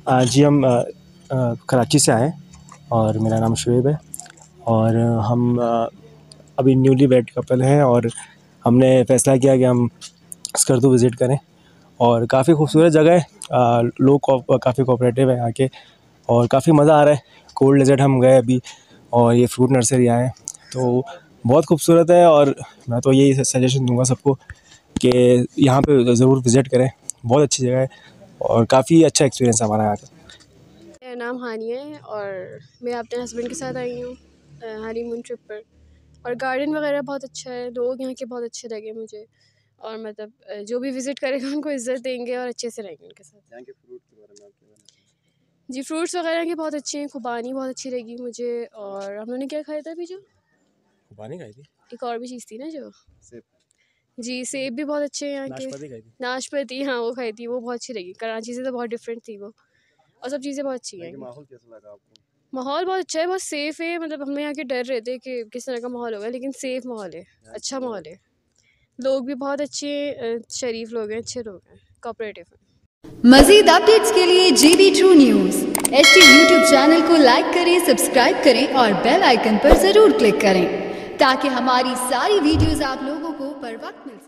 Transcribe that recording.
जी हम कराची से आए और मेरा नाम शुएब है और हम अभी न्यूली वेड कपल हैं और हमने फ़ैसला किया कि हम स्कर्दू विज़िट करें और काफ़ी खूबसूरत जगह है। लोग काफ़ी कोऑपरेटिव है यहाँ के और काफ़ी मज़ा आ रहा है। कोल्ड डेज़र्ट हम गए अभी और ये फ्रूट नर्सरी आए हैं तो बहुत खूबसूरत है और मैं तो यही सजेशन दूंगा सबको कि यहाँ पे ज़रूर विज़िट करें। बहुत अच्छी जगह है और काफ़ी अच्छा एक्सपीरियंस हमारा यहाँ का। मेरा नाम हानिया है और मैं अपने हस्बैंड के साथ आई हूँ हनीमून ट्रिप पर। और गार्डन वगैरह बहुत अच्छा है, लोग यहाँ के बहुत अच्छे लगे मुझे और मतलब जो भी विज़िट करेगा उनको इज़्ज़त देंगे और अच्छे से रहेंगे उनके साथ। यहाँ के फ्रूट के बारे में आप क्या कहना चाहेंगे? जी फ्रूट्स वगैरह के बहुत अच्छे हैं, खुबानी बहुत अच्छी लगी मुझे। और हम लोगों ने क्या खाया था अभी, जो खुबानी खाई थी, एक और भी चीज़ थी ना जो, सेब, जी सेब भी बहुत अच्छे हैं यहाँ के। नाशपाती खाई थी। नाशपाती, हाँ वो खाई थी, वो बहुत अच्छी लगी। कराची से तो बहुत डिफरेंट थी वो और सब चीज़ें बहुत अच्छी यहाँ हैं। के माहौल कैसा लगा आपको? माहौल बहुत अच्छा है, बहुत सेफ़ है। मतलब हमें यहाँ के डर रहते हैं कि किस तरह का माहौल होगा, लेकिन सेफ़ माहौल है, अच्छा माहौल है। लोग भी बहुत अच्छे शरीफ लोग हैं, अच्छे लोग हैं, कोऑपरेटिव हैं। मज़ीद अपडेट्स के लिए GB True News HT YouTube channel को लाइक करें, सब्सक्राइब करें और बेल आइकन पर ज़रूर क्लिक करें ताकि हमारी सारी वीडियोस आप लोगों को बर वक्त मिल सके।